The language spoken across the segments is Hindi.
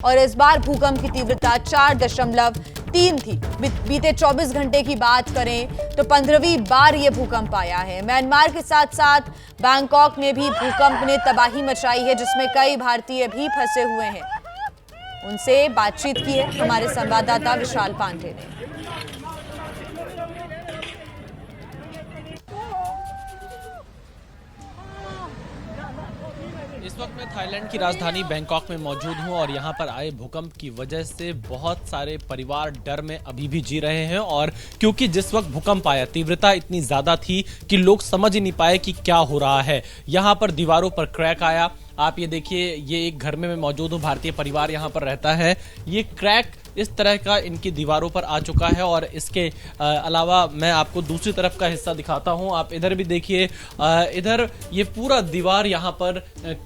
और इस बार भूकंप की तीव्रता 4.3 थी। बीते 24 घंटे की बात करें तो 15वीं बार यह भूकंप आया है। म्यांमार के साथ साथ बैंकॉक में भी भूकंप ने तबाही मचाई है, जिसमें कई भारतीय भी फंसे हुए हैं। उनसे बातचीत की है हमारे संवाददाता विशाल पांडे ने। इस वक्त मैं थाईलैंड की राजधानी बैंकॉक में मौजूद हूं और यहां पर आए भूकंप की वजह से बहुत सारे परिवार डर में अभी भी जी रहे हैं। और क्योंकि जिस वक्त भूकंप आया तीव्रता इतनी ज्यादा थी कि लोग समझ ही नहीं पाए कि क्या हो रहा है। यहां पर दीवारों पर क्रैक आया। आप ये देखिए, ये एक घर में मैं मौजूद हूं, भारतीय परिवार यहां पर रहता है। ये क्रैक इस तरह का इनकी दीवारों पर आ चुका है। और इसके अलावा मैं आपको दूसरी तरफ का हिस्सा दिखाता हूं। आप इधर भी देखिए, इधर ये पूरा दीवार यहां पर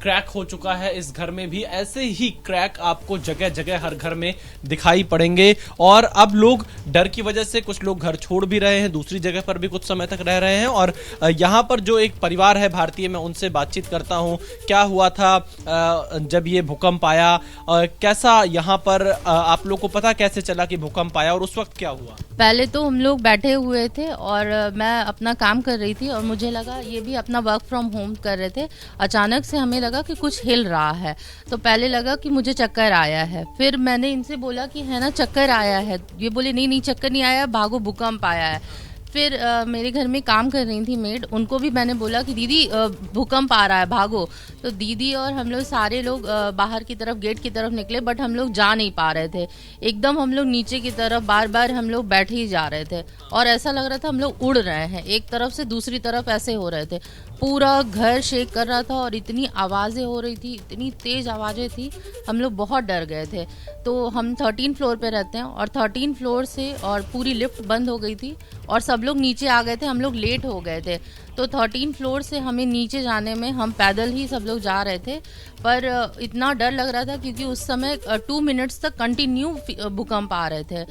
क्रैक हो चुका है। इस घर में भी ऐसे ही क्रैक आपको जगह जगह हर घर में दिखाई पड़ेंगे। और अब लोग डर की वजह से कुछ लोग घर छोड़ भी रहे हैं, दूसरी जगह पर भी कुछ समय तक रह रहे हैं। और यहां पर जो एक परिवार है भारतीय, मैं उनसे बातचीत करता हूं। क्या हुआ था जब ये भूकंप आया, कैसा यहाँ पर आप लोग को पता कैसे चला कि भूकंप आया और उस वक्त क्या हुआ? पहले तो हम लोग बैठे हुए थे और मैं अपना काम कर रही थी और मुझे लगा ये भी अपना वर्क फ्रॉम होम कर रहे थे। अचानक से हमें लगा कि कुछ हिल रहा है, तो पहले लगा कि मुझे चक्कर आया है। फिर मैंने इनसे बोला कि है ना चक्कर आया है, ये बोले नहीं नहीं चक्कर नहीं आया, भागो भूकंप आया है। फिर मेरे घर में काम कर रही थी मेड, उनको भी मैंने बोला कि दीदी भूकंप आ रहा है भागो। तो दीदी और हम लोग सारे लोग बाहर की तरफ गेट की तरफ निकले, बट हम लोग जा नहीं पा रहे थे। एकदम हम लोग नीचे की तरफ बार बार हम लोग बैठे ही जा रहे थे और ऐसा लग रहा था हम लोग उड़ रहे हैं, एक तरफ से दूसरी तरफ ऐसे हो रहे थे। पूरा घर शेक कर रहा था और इतनी आवाज़ें हो रही थी, इतनी तेज़ आवाज़ें थी, हम लोग बहुत डर गए थे। तो हम 13 फ्लोर पे रहते हैं और 13 फ्लोर से और पूरी लिफ्ट बंद हो गई थी और सब लोग नीचे आ गए थे, हम लोग लेट हो गए थे। तो 13 फ्लोर से हमें नीचे जाने में हम पैदल ही सब लोग जा रहे थे, पर इतना डर लग रहा था क्योंकि उस समय 2 मिनट्स तक कंटिन्यू भूकंप आ रहे थे।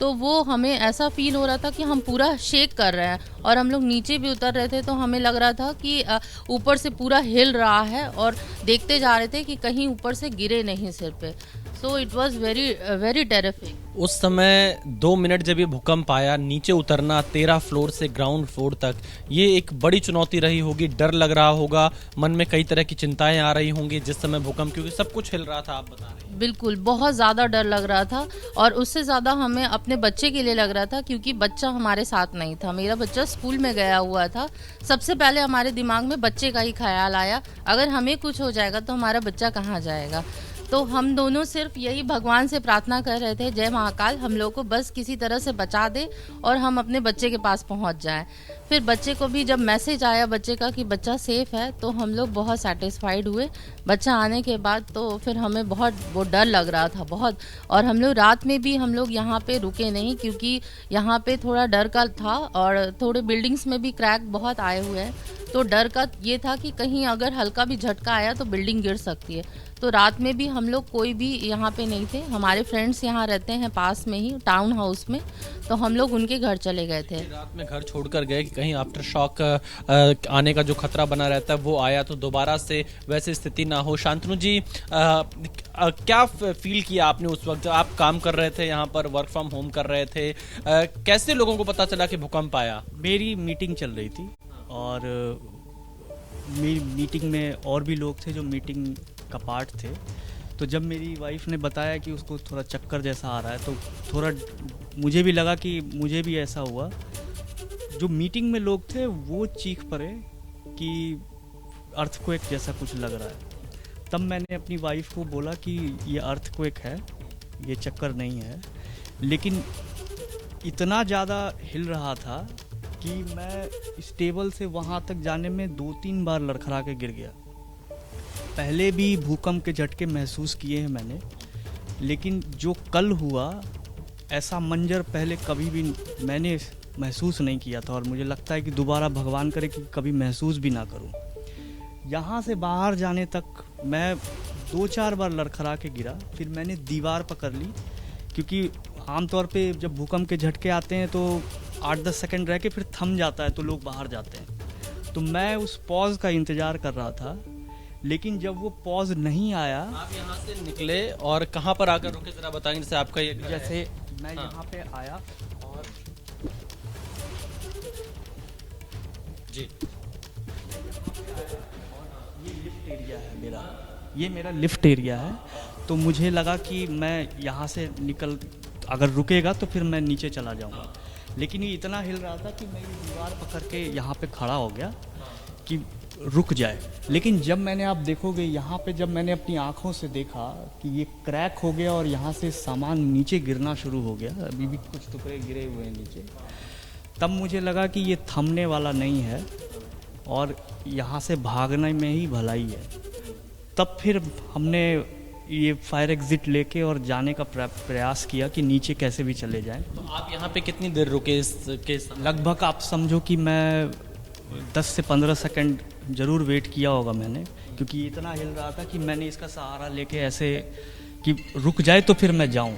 तो वो हमें ऐसा फील हो रहा था कि हम पूरा शेक कर रहे हैं और हम लोग नीचे भी उतर रहे थे, तो हमें लग रहा था कि ऊपर से पूरा हिल रहा है और देखते जा रहे थे कि कहीं ऊपर से गिरे नहीं सिर पे। So it was very very terrific. उस समय 2 मिनट जब ये भूकंप आया, नीचे उतरना 13 फ्लोर से ग्राउंड फ्लोर तक, ये एक बड़ी चुनौती रही होगी। डर लग रहा होगा, मन में कई तरह की चिंताएं आ रही होंगी जिस समय भूकंप, क्योंकि सब कुछ हिल रहा था, आप बता रहे हैं। बिल्कुल, बहुत ज़्यादा डर लग रहा था और उससे ज़्यादा हमें अपने बच्चे के लिए लग रहा था क्योंकि बच्चा हमारे साथ नहीं था। मेरा बच्चा स्कूल में गया हुआ था। सबसे पहले हमारे दिमाग में बच्चे का ही ख्याल आया, अगर हमें कुछ हो जाएगा तो हमारा बच्चा कहाँ जाएगा। तो हम दोनों सिर्फ यही भगवान से प्रार्थना कर रहे थे, जय महाकाल हम लोग को बस किसी तरह से बचा दे और हम अपने बच्चे के पास पहुंच जाएं। फिर बच्चे को भी जब मैसेज आया बच्चे का कि बच्चा सेफ है, तो हम लोग बहुत सेटिस्फाइड हुए। बच्चा आने के बाद तो फिर हमें बहुत वो डर लग रहा था बहुत। और हम लोग रात में भी हम लोग यहाँ पे रुके नहीं क्योंकि यहाँ पे थोड़ा डर का था और थोड़े बिल्डिंग्स में भी क्रैक बहुत आए हुए हैं, तो डर का ये था कि कहीं अगर हल्का भी झटका आया तो बिल्डिंग गिर सकती है। तो रात में भी हम लोग कोई भी यहाँ पे नहीं थे। हमारे फ्रेंड्स यहाँ रहते हैं पास में ही टाउन हाउस में, तो हम लोग उनके घर चले गए थे। रात में घर छोड़कर गए कि कहीं आफ्टर शॉक आने का जो खतरा बना रहता है वो आया तो दोबारा से वैसी स्थिति ना हो। शांतनु जी, क्या फील किया आपने उस वक्त जब आप काम कर रहे थे, यहाँ पर वर्क फ्रॉम होम कर रहे थे? कैसे लोगों को पता चला कि भूकंप आया? मेरी मीटिंग चल रही थी और मेरी मीटिंग में और भी लोग थे जो मीटिंग का पार्ट थे। तो जब मेरी वाइफ ने बताया कि उसको थोड़ा चक्कर जैसा आ रहा है, तो थोड़ा मुझे भी लगा कि मुझे भी ऐसा हुआ। जो मीटिंग में लोग थे वो चीख पड़े कि अर्थक्वेक जैसा कुछ लग रहा है। तब मैंने अपनी वाइफ को बोला कि ये अर्थक्वेक है, ये चक्कर नहीं है। लेकिन इतना ज़्यादा हिल रहा था कि मैं इस टेबल से वहाँ तक जाने में 2-3 बार लड़खड़ा के गिर गया। पहले भी भूकंप के झटके महसूस किए हैं मैंने, लेकिन जो कल हुआ ऐसा मंजर पहले कभी भी मैंने महसूस नहीं किया था। और मुझे लगता है कि दोबारा भगवान करे कि कभी महसूस भी ना करूं। यहाँ से बाहर जाने तक मैं 2-4 बार लड़खड़ा के गिरा, फिर मैंने दीवार पकड़ ली, क्योंकि आमतौर पे जब भूकंप के झटके आते हैं तो 8-10 सेकंड रह के फिर थम जाता है तो लोग बाहर जाते हैं। तो मैं उस पॉज का इंतज़ार कर रहा था, लेकिन जब वो पॉज नहीं आया, आप यहाँ से निकले और कहाँ पर आकर रुके, जरा बताएंगे। जैसे आपका ये घर है। जैसे मैं हाँ। यहाँ पे आया और जी ये लिफ्ट एरिया है मेरा, ये मेरा लिफ्ट एरिया है। तो मुझे लगा कि मैं यहाँ से निकल, अगर रुकेगा तो फिर मैं नीचे चला जाऊँगा। लेकिन ये इतना हिल रहा था कि मैं ये दीवार पकड़ के यहाँ पे खड़ा हो गया कि रुक जाए। लेकिन जब मैंने, आप देखोगे यहाँ पे, जब मैंने अपनी आँखों से देखा कि ये क्रैक हो गया और यहाँ से सामान नीचे गिरना शुरू हो गया, अभी भी कुछ टुकड़े गिरे हुए हैं नीचे, तब मुझे लगा कि ये थमने वाला नहीं है और यहाँ से भागने में ही भलाई है। तब फिर हमने ये फायर एग्जिट लेके और जाने का प्रयास किया कि नीचे कैसे भी चले जाएं। तो आप यहाँ पे कितनी देर रुके इसके समय? लगभग आप समझो कि मैं 10 से 15 सेकंड ज़रूर वेट किया होगा मैंने, क्योंकि इतना हिल रहा था कि मैंने इसका सहारा लेके ऐसे कि रुक जाए तो फिर मैं जाऊं।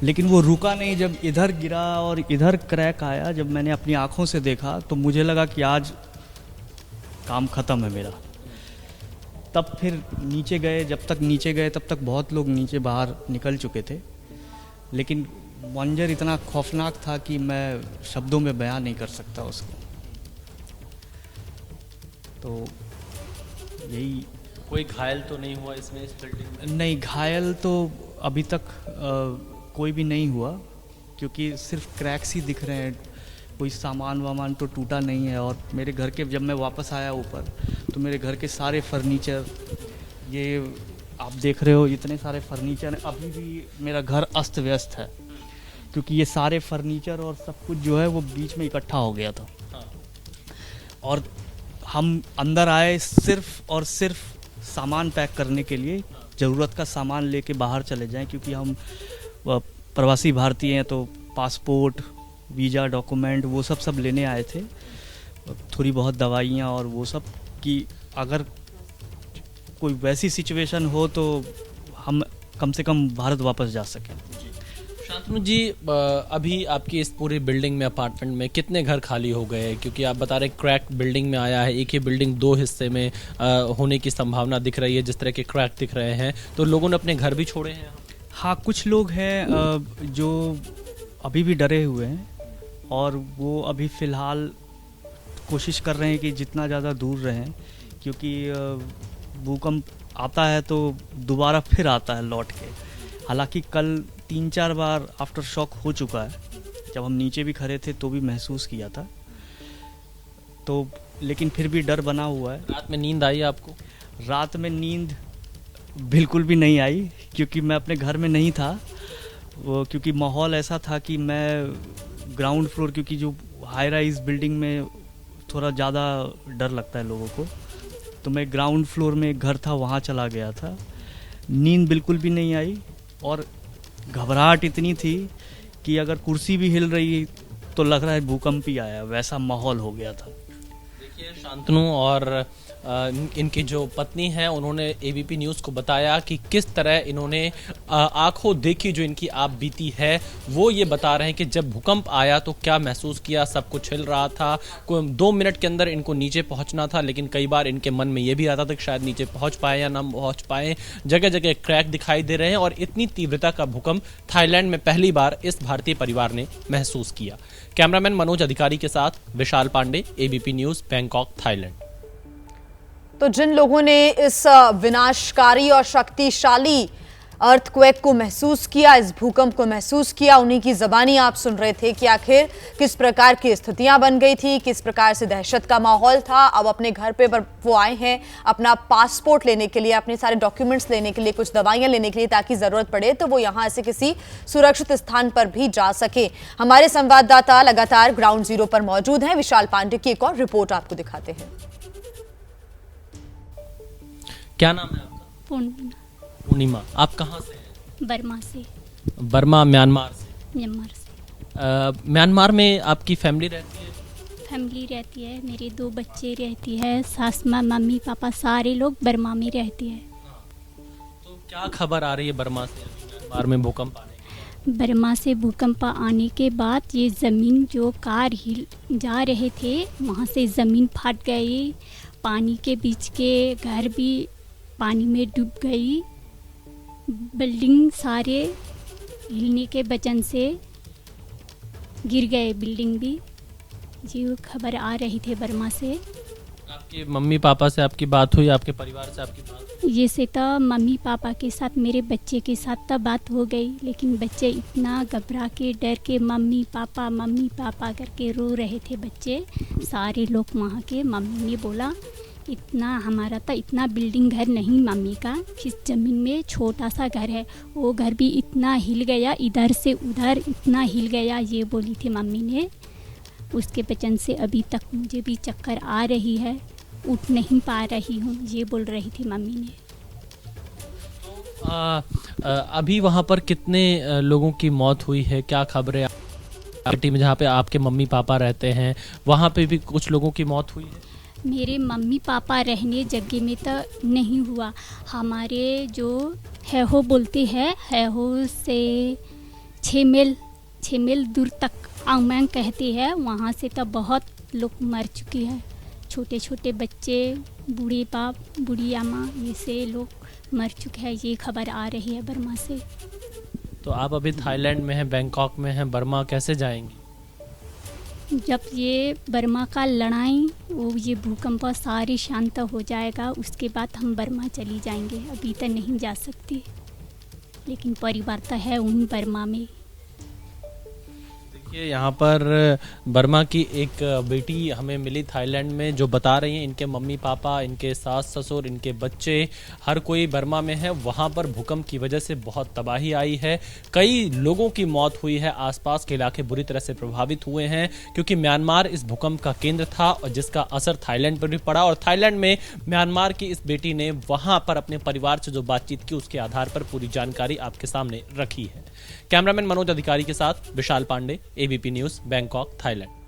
लेकिन वो रुका नहीं। जब इधर गिरा और इधर क्रैक आया, जब मैंने अपनी आँखों से देखा तो मुझे लगा कि आज काम ख़त्म है मेरा। तब फिर नीचे गए। जब तक नीचे गए तब तक बहुत लोग नीचे बाहर निकल चुके थे, लेकिन मंजर इतना खौफनाक था कि मैं शब्दों में बयान नहीं कर सकता उसको। तो यही। कोई घायल तो नहीं हुआ इसमें, इस बिल्डिंग में? नहीं, घायल तो अभी तक कोई भी नहीं हुआ, क्योंकि सिर्फ क्रैक्स ही दिख रहे हैं। कोई सामान वामान तो टूटा नहीं है। और मेरे घर के, जब मैं वापस आया ऊपर, तो मेरे घर के सारे फर्नीचर, ये आप देख रहे हो इतने सारे फर्नीचर, अभी भी मेरा घर अस्त व्यस्त है, क्योंकि ये सारे फर्नीचर और सब कुछ जो है वो बीच में इकट्ठा हो गया था। हाँ। और हम अंदर आए सिर्फ और सिर्फ सामान पैक करने के लिए, ज़रूरत का सामान लेके बाहर चले जाएं, क्योंकि हम प्रवासी भारतीय हैं, तो पासपोर्ट, वीज़ा, डॉक्यूमेंट, वो सब लेने आए थे। थोड़ी बहुत दवाइयाँ और वो सब, कि अगर कोई वैसी सिचुएशन हो तो हम कम से कम भारत वापस जा सकें। शांतनु जी, अभी आपकी इस पूरी बिल्डिंग में, अपार्टमेंट में कितने घर खाली हो गए? क्योंकि आप बता रहे क्रैक बिल्डिंग में आया है, एक ही बिल्डिंग 2 हिस्से में होने की संभावना दिख रही है, जिस तरह के क्रैक दिख रहे हैं, तो लोगों ने अपने घर भी छोड़े हैं? हाँ, कुछ लोग हैं जो अभी भी डरे हुए हैं और वो अभी फ़िलहाल कोशिश कर रहे हैं कि जितना ज़्यादा दूर रहें, क्योंकि भूकंप आता है तो दोबारा फिर आता है लौट के। हालांकि कल 3-4 बार आफ्टर शॉक हो चुका है, जब हम नीचे भी खड़े थे तो भी महसूस किया था। तो लेकिन फिर भी डर बना हुआ है। रात में नींद आई आपको? रात में नींद बिल्कुल भी नहीं आई, क्योंकि मैं अपने घर में नहीं था। वो क्योंकि माहौल ऐसा था कि मैं ग्राउंड फ्लोर, क्योंकि जो हाई राइज बिल्डिंग में थोड़ा ज़्यादा डर लगता है लोगों को, तो मैं ग्राउंड फ्लोर में एक घर था, वहाँ चला गया था। नींद बिल्कुल भी नहीं आई और घबराहट इतनी थी कि अगर कुर्सी भी हिल रही तो लग रहा है भूकंप ही आया, वैसा माहौल हो गया था। देखिए, शांतनु और इनकी जो पत्नी है, उन्होंने एबीपी न्यूज़ को बताया कि किस तरह इन्होंने आंखों देखी जो इनकी आप बीती है। वो ये बता रहे हैं कि जब भूकंप आया तो क्या महसूस किया। सब कुछ हिल रहा था, कोई 2 मिनट के अंदर इनको नीचे पहुंचना था, लेकिन कई बार इनके मन में ये भी आता था कि शायद नीचे पहुंच पाए या ना पहुंच पाए। जगह जगह क्रैक दिखाई दे रहे हैं और इतनी तीव्रता का भूकंप थाईलैंड में पहली बार इस भारतीय परिवार ने महसूस किया। कैमरामैन मनोज अधिकारी के साथ Vishal Pandey, ABP News, Bangkok, Thailand. तो जिन लोगों ने इस विनाशकारी और शक्तिशाली अर्थक्वेक को महसूस किया, इस भूकंप को महसूस किया, उन्हीं की ज़बानी आप सुन रहे थे कि आखिर किस प्रकार की स्थितियां बन गई थी, किस प्रकार से दहशत का माहौल था। अब अपने घर पे वो आए हैं अपना पासपोर्ट लेने के लिए, अपने सारे डॉक्यूमेंट्स लेने के लिए, कुछ दवाइयां लेने के लिए, ताकि ज़रूरत पड़े तो वो यहाँ से किसी सुरक्षित स्थान पर भी जा सके। हमारे संवाददाता लगातार ग्राउंड जीरो पर मौजूद हैं। विशाल पांडे की एक और रिपोर्ट आपको दिखाते हैं। क्या नाम है आपका? पूर्णिमा। आप कहाँ से हैं? बर्मा से। बर्मा, म्यांमार से? म्यांमार से। म्यांमार में आपकी फैमिली रहती है? फैमिली रहती है, मेरे 2 बच्चे रहती है, सास माँ, मम्मी पापा सारे लोग बर्मा में रहते हैं। तो क्या खबर आ रही है बर्मा से, म्यांमार में भूकंप आने की? बर्मा से भूकंप आने के बाद ये ज़मीन जो कार हिल जा रहे थे, वहाँ से ज़मीन फट गई। पानी के बीच के घर भी पानी में डूब गई। बिल्डिंग सारे हिलने के वजह से गिर गए, बिल्डिंग भी। जी वो खबर आ रही थी बर्मा से। आपके मम्मी पापा से आपकी बात हुई, आपके परिवार से आपकी बात हुई? ये से तो मम्मी पापा के साथ, मेरे बच्चे के साथ तो बात हो गई, लेकिन बच्चे इतना घबरा के डर के मम्मी पापा करके रो रहे थे बच्चे सारे लोग वहाँ के। मम्मी ने बोला इतना हमारा तो इतना बिल्डिंग घर नहीं मम्मी का, किस ज़मीन में छोटा सा घर है, वो घर भी इतना हिल गया, इधर से उधर इतना हिल गया, ये बोली थी मम्मी ने। उसके वजह से अभी तक मुझे भी चक्कर आ रही है, उठ नहीं पा रही हूँ, ये बोल रही थी मम्मी ने। अभी वहाँ पर कितने लोगों की मौत हुई है, क्या खबरें? सिटी में जहाँ पे आपके मम्मी पापा रहते हैं वहाँ पे भी कुछ लोगों की मौत हुई है? मेरे मम्मी पापा रहने जगह में तो नहीं हुआ, हमारे जो है हो बोलते हैं, है हो से 6 मील दूर तक आंगमैंग कहते हैं, वहाँ से तो बहुत लोग मर चुके हैं। छोटे छोटे बच्चे, बूढ़े बाप, बूढ़ी अम्मा, ये से लोग मर चुके हैं, ये खबर आ रही है बर्मा से। तो आप अभी थाईलैंड में हैं, बैंकॉक में हैं, बर्मा कैसे जाएंगी? जब ये बर्मा का लड़ाई, वो ये भूकंप सारे शांत हो जाएगा, उसके बाद हम बर्मा चली जाएंगे। अभी तक नहीं जा सकती, लेकिन परिवार तो है उन बर्मा में। देखिए यहाँ पर बर्मा की एक बेटी हमें मिली थाईलैंड में, जो बता रही हैं इनके मम्मी पापा, इनके सास ससुर, इनके बच्चे, हर कोई बर्मा में है। वहाँ पर भूकंप की वजह से बहुत तबाही आई है, कई लोगों की मौत हुई है, आसपास के इलाके बुरी तरह से प्रभावित हुए हैं, क्योंकि म्यांमार इस भूकंप का केंद्र था और जिसका असर थाईलैंड पर भी पड़ा। और थाईलैंड में म्यांमार की इस बेटी ने वहाँ पर अपने परिवार से जो बातचीत की, उसके आधार पर पूरी जानकारी आपके सामने रखी है। कैमरामैन मनोज अधिकारी के साथ Vishal Pandey, ABP News, Bangkok, Thailand.